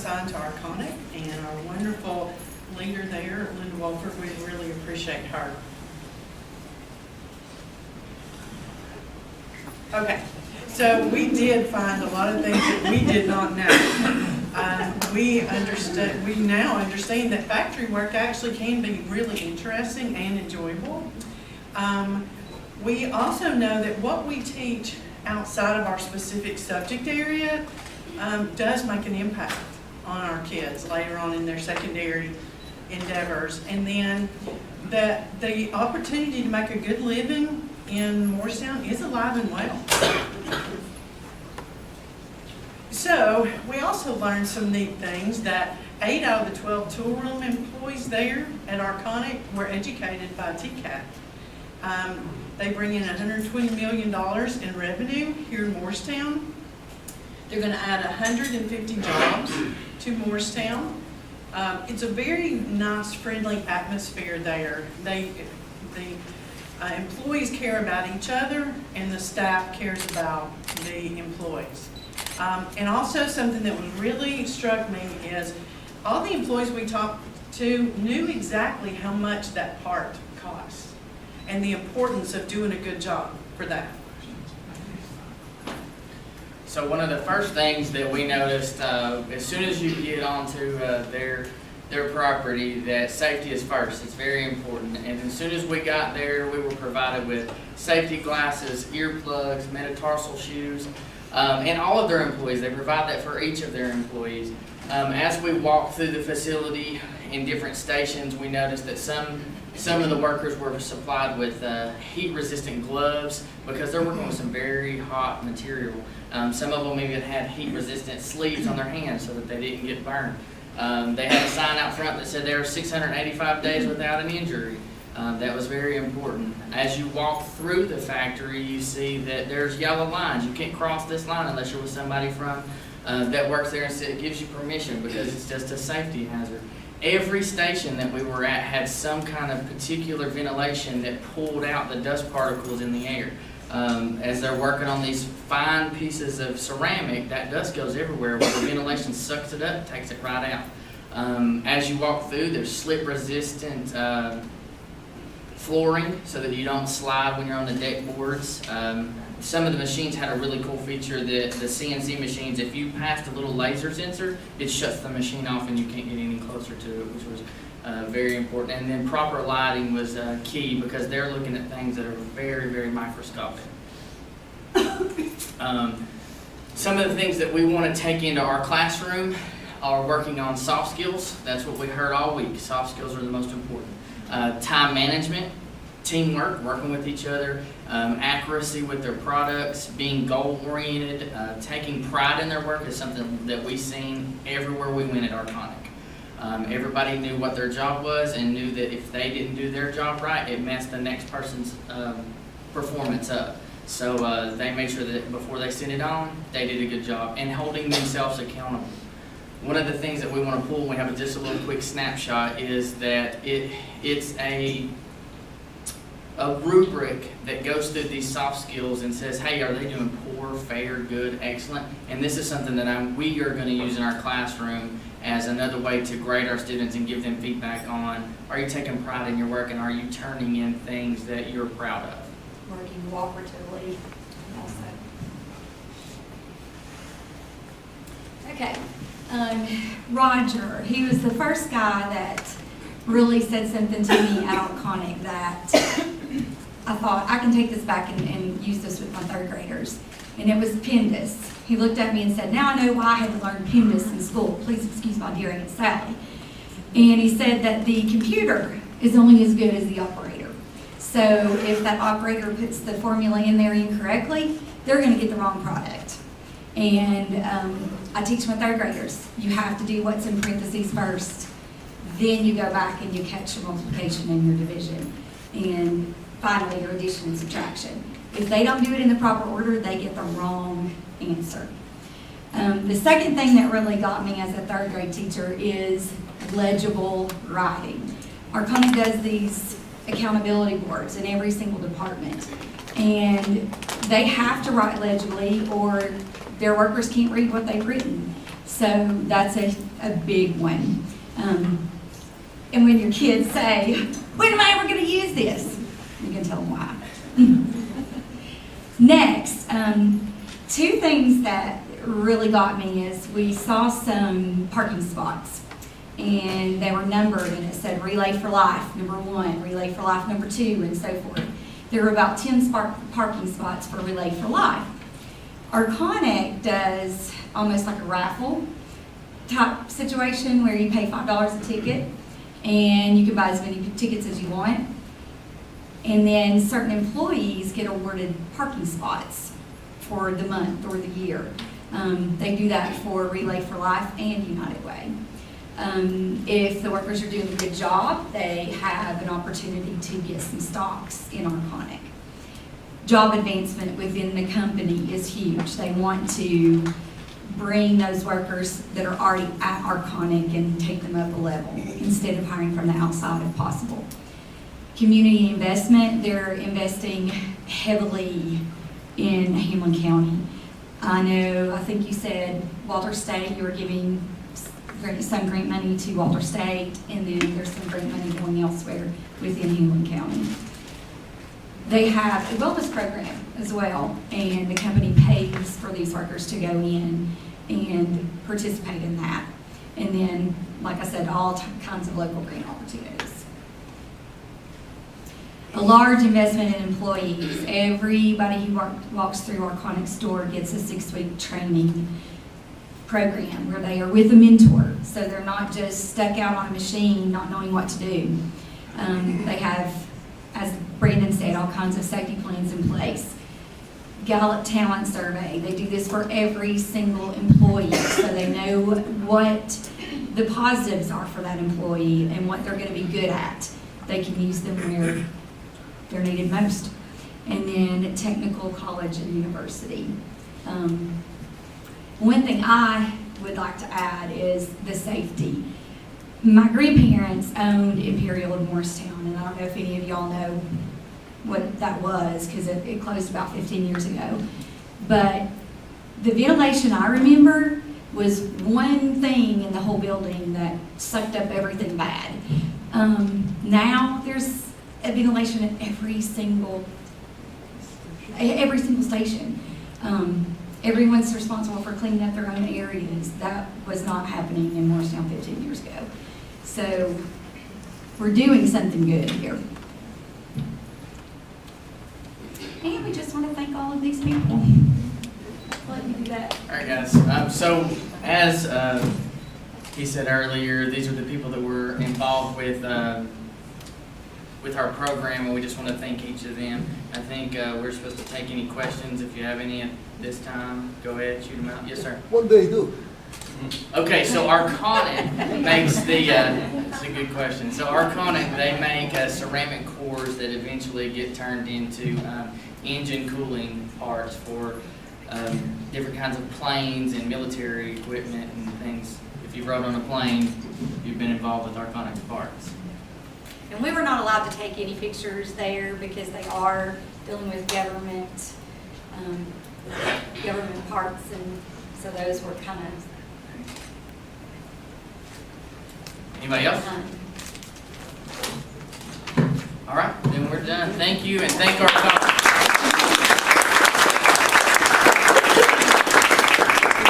assigned to Arconic, and our wonderful leader there, Linda Wolford, we really appreciate her. Okay, so we did find a lot of things that we did not know. We now understand that factory work actually can be really interesting and enjoyable. We also know that what we teach outside of our specific subject area does make an impact on our kids later on in their secondary endeavors. And then the opportunity to make a good living in Morristown is alive and well. So we also learned some neat things, that 8 out of the 12 tool room employees there at Arconic were educated by TCAT. They bring in $120 million in revenue here in Morristown. They're going to add 150 jobs to Morristown. It's a very nice, friendly atmosphere there. The employees care about each other, and the staff cares about the employees. And also something that was really struck me is all the employees we talked to knew exactly how much that part costs and the importance of doing a good job for that. So one of the first things that we noticed, as soon as you get onto their property, that safety is first. It's very important. And as soon as we got there, we were provided with safety glasses, earplugs, metatarsal shoes, and all of their employees. They provide that for each of their employees. As we walked through the facility in different stations, we noticed that some of the workers were supplied with heat-resistant gloves because they're working with some very hot material. Some of them even had heat-resistant sleeves on their hands so that they didn't get burned. They had a sign out front that said they were 685 days without an injury. That was very important. As you walk through the factory, you see that there's yellow lines. You can't cross this line unless you're with somebody from that works there and it gives you permission, because it's just a safety hazard. Every station that we were at had some kind of particular ventilation that pulled out the dust particles in the air. As they're working on these fine pieces of ceramic, that dust goes everywhere. Where the ventilation sucks it up, takes it right out. As you walk through, there's slip-resistant flooring so that you don't slide when you're on the deck boards. Some of the machines had a really cool feature that the CNC machines, if you passed a little laser sensor, it shuts the machine off and you can't get any closer to it, which was very important. And then proper lighting was key, because they're looking at things that are very, very microscopic. Some of the things that we want to take into our classroom are working on soft skills. That's what we heard all week. Soft skills are the most important. Time management, teamwork, working with each other, accuracy with their products, being goal-oriented, taking pride in their work is something that we've seen everywhere we went at Arconic. Everybody knew what their job was and knew that if they didn't do their job right, it messed the next person's performance up. So they made sure that before they sent it on, they did a good job, and holding themselves accountable. One of the things that we want to pull, we have just a little quick snapshot, is that it's a rubric that goes through these soft skills and says, hey, are they doing poor, fair, good, excellent? And this is something that we are going to use in our classroom as another way to grade our students and give them feedback on, are you taking pride in your work, and are you turning in things that you're proud of? Working cooperatively also. Okay. Roger, he was the first guy that really said something to me at Arconic that I thought, I can take this back and use this with my third graders. And it was PEMDAS. He looked at me and said, now I know why I had to learn PEMDAS in school. Please excuse my dear Aunt Sally. And he said that the computer is only as good as the operator. So if that operator puts the formula in there incorrectly, they're going to get the wrong product. And I teach my third graders, you have to do what's in parentheses first. Then you go back and you catch your multiplication and your division. And finally, your addition and subtraction. If they don't do it in the proper order, they get the wrong answer. The second thing that really got me as a third grade teacher is legible writing. Arconic does these accountability boards in every single department. And they have to write legibly or their workers can't read what they've written. So that's a big one. And when your kids say, when am I ever going to use this? You can tell them why. Next, two things that really got me is we saw some parking spots, and they were numbered, and it said Relay for Life, number 1, Relay for Life, number 2, and so forth. There were about 10 parking spots for Relay for Life. Arconic does almost like a raffle type situation where you pay $5 a ticket, and you can buy as many tickets as you want. And then certain employees get awarded parking spots for the month or the year. They do that for Relay for Life and United Way. If the workers are doing a good job, they have an opportunity to get some stocks in Arconic. Job advancement within the company is huge. They want to bring those workers that are already at Arconic and take them up a level instead of hiring from the outside if possible. Community investment, they're investing heavily in Hamlin County. I think you said Walter State, you were giving some grant money to Walter State, and then there's some grant money going elsewhere within Hamlin County. They have a wellness program as well, and the company pays for these workers to go in and participate in that. And then, like I said, all kinds of local grant opportunities. A large investment in employees. Everybody who walks through Arconic store gets a 6-week training program where they are with a mentor. So they're not just stuck out on a machine not knowing what to do. They have, as Brandon said, all kinds of safety plans in place. Gallup Talent Survey. They do this for every single employee so they know what the positives are for that employee and what they're going to be good at. They can use them where they're needed most. And then technical college and university. One thing I would like to add is the safety. My grandparents owned Imperial in Morristown, and I don't know if any of y'all know what that was because it closed about 15 years ago. But the ventilation I remember was one thing in the whole building that sucked up everything bad. Now there's a ventilation at every single station. Everyone's responsible for cleaning up their own areas. That was not happening in Morristown 15 years ago. So we're doing something good here. And we just want to thank all of these people. Let me do that. All right, guys. So as he said earlier, these are the people that were involved with our program, and we just want to thank each of them. I think we're supposed to take any questions. If you have any at this time, go ahead, shoot them out. Yes, sir. What do they do? Okay, so Arconic makes the, it's a good question. So Arconic, they make ceramic cores that eventually get turned into engine cooling parts for different kinds of planes and military equipment and things. If you've rode on a plane, you've been involved with Arconic's parts. And we were not allowed to take any pictures there because they are dealing with government parts, and so those were kind of. Anybody else? All right, then we're done. Thank you, and thank Arconic.